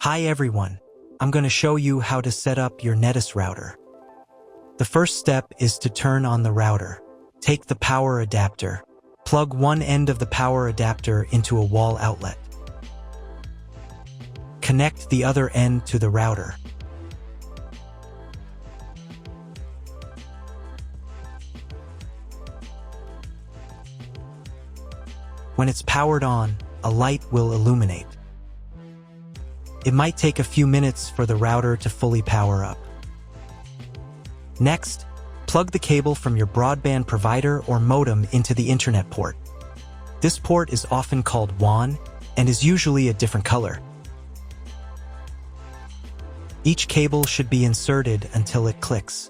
Hi everyone, I'm going to show you how to set up your Netis router. The first step is to turn on the router. Take the power adapter. Plug one end of the power adapter into a wall outlet. Connect the other end to the router. When it's powered on, a light will illuminate. It might take a few minutes for the router to fully power up. Next, plug the cable from your broadband provider or modem into the Internet port. This port is often called WAN and is usually a different color. Each cable should be inserted until it clicks.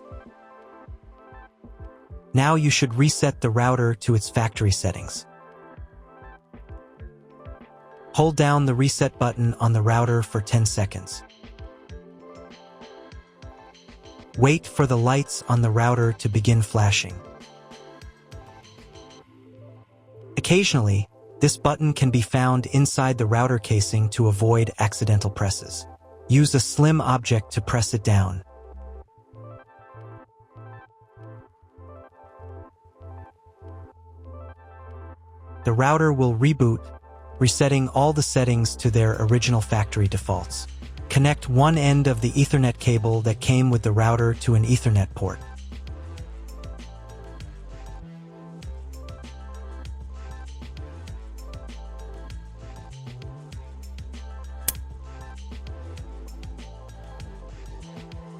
Now you should reset the router to its factory settings. Hold down the reset button on the router for 10 seconds. Wait for the lights on the router to begin flashing. Occasionally, this button can be found inside the router casing to avoid accidental presses. Use a slim object to press it down. The router will reboot, resetting all the settings to their original factory defaults. Connect one end of the Ethernet cable that came with the router to an Ethernet port.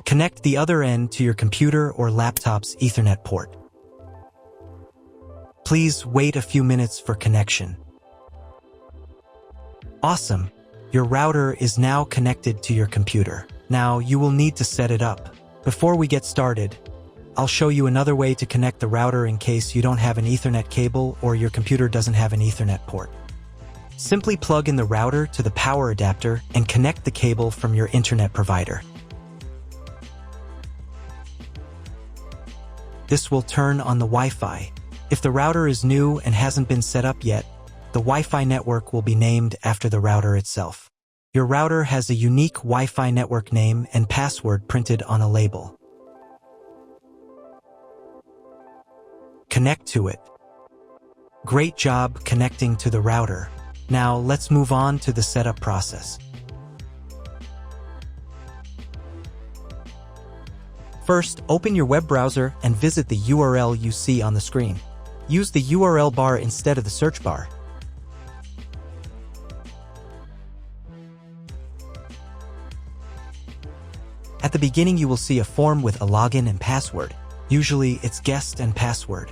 Connect the other end to your computer or laptop's Ethernet port. Please wait a few minutes for connection. Awesome! Your router is now connected to your computer. Now you will need to set it up. Before we get started, I'll show you another way to connect the router in case you don't have an Ethernet cable or your computer doesn't have an Ethernet port. Simply plug in the router to the power adapter and connect the cable from your internet provider. This will turn on the Wi-Fi. If the router is new and hasn't been set up yet, the Wi-Fi network will be named after the router itself. Your router has a unique Wi-Fi network name and password printed on a label. Connect to it. Great job connecting to the router. Now let's move on to the setup process. First, open your web browser and visit the URL you see on the screen. Use the URL bar instead of the search bar. At the beginning, you will see a form with a login and password. Usually, it's guest and password.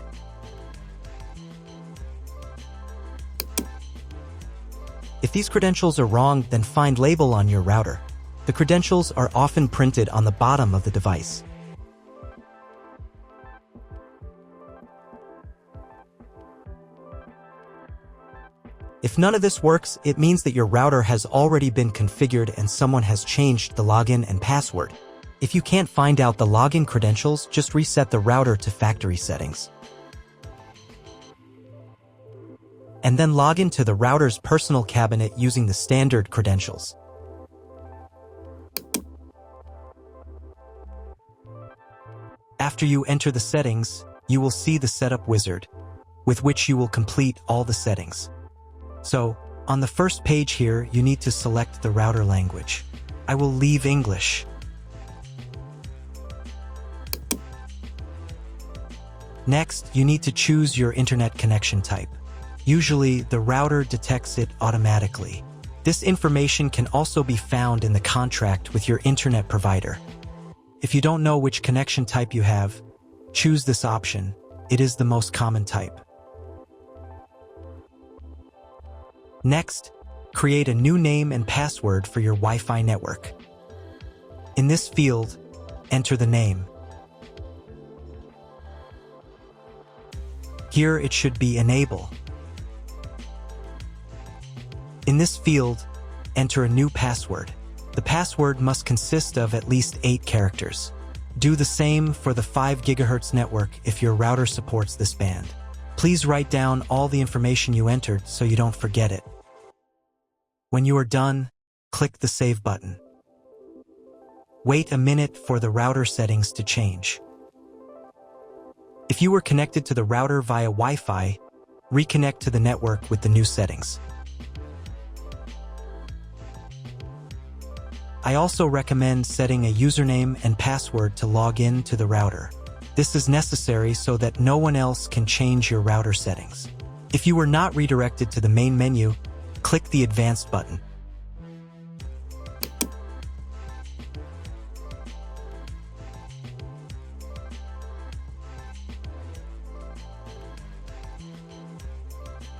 If these credentials are wrong, then find label on your router. The credentials are often printed on the bottom of the device. If none of this works, it means that your router has already been configured and someone has changed the login and password. If you can't find out the login credentials, just reset the router to factory settings. And then log into the router's personal cabinet using the standard credentials. After you enter the settings, you will see the setup wizard, with which you will complete all the settings. So, on the first page here, you need to select the router language. I will leave English. Next, you need to choose your internet connection type. Usually, the router detects it automatically. This information can also be found in the contract with your internet provider. If you don't know which connection type you have, choose this option. It is the most common type. Next, create a new name and password for your Wi-Fi network. In this field, enter the name. Here it should be Enable. In this field, enter a new password. The password must consist of at least 8 characters. Do the same for the 5 GHz network if your router supports this band. Please write down all the information you entered so you don't forget it. When you are done, click the Save button. Wait a minute for the router settings to change. If you were connected to the router via Wi-Fi, reconnect to the network with the new settings. I also recommend setting a username and password to log in to the router. This is necessary so that no one else can change your router settings. If you were not redirected to the main menu, click the Advanced button.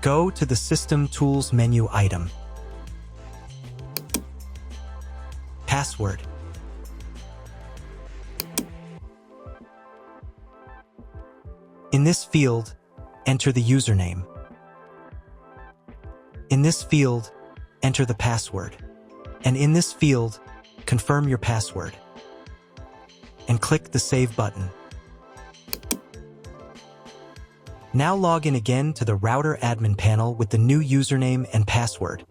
Go to the System Tools menu item. Password. In this field, enter the username. In this field, enter the password. And in this field, confirm your password. And click the Save button. Now log in again to the router admin panel with the new username and password.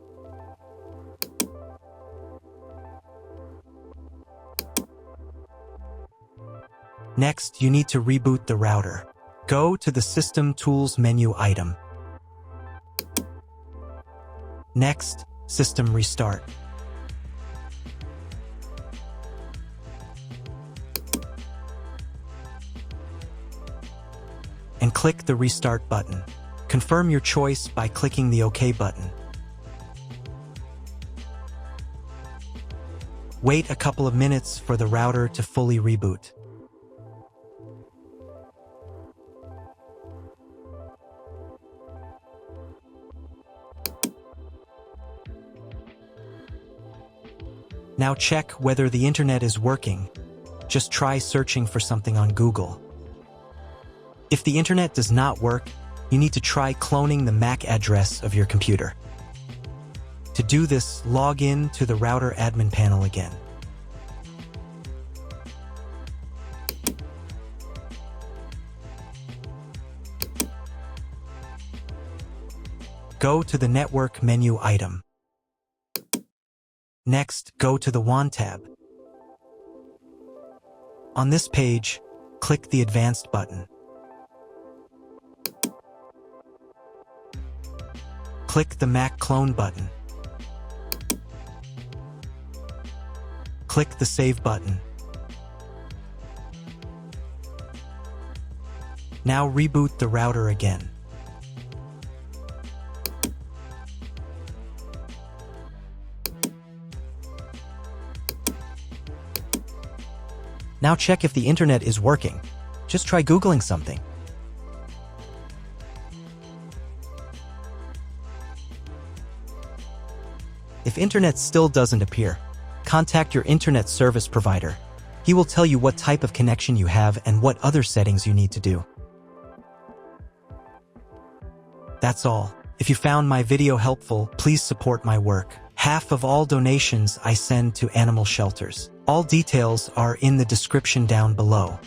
Next, you need to reboot the router. Go to the System Tools menu item. Next, System Restart. And click the Restart button. Confirm your choice by clicking the OK button. Wait a couple of minutes for the router to fully reboot. Now check whether the internet is working. Just try searching for something on Google. If the internet does not work, you need to try cloning the MAC address of your computer. To do this, log in to the router admin panel again. Go to the Network menu item. Next, go to the WAN tab. On this page, click the Advanced button. Click the MAC clone button. Click the Save button. Now reboot the router again. Now check if the internet is working. Just try Googling something. If internet still doesn't appear, contact your internet service provider. He will tell you what type of connection you have and what other settings you need to do. That's all. If you found my video helpful, please support my work. Half of all donations I send to animal shelters. All details are in the description down below.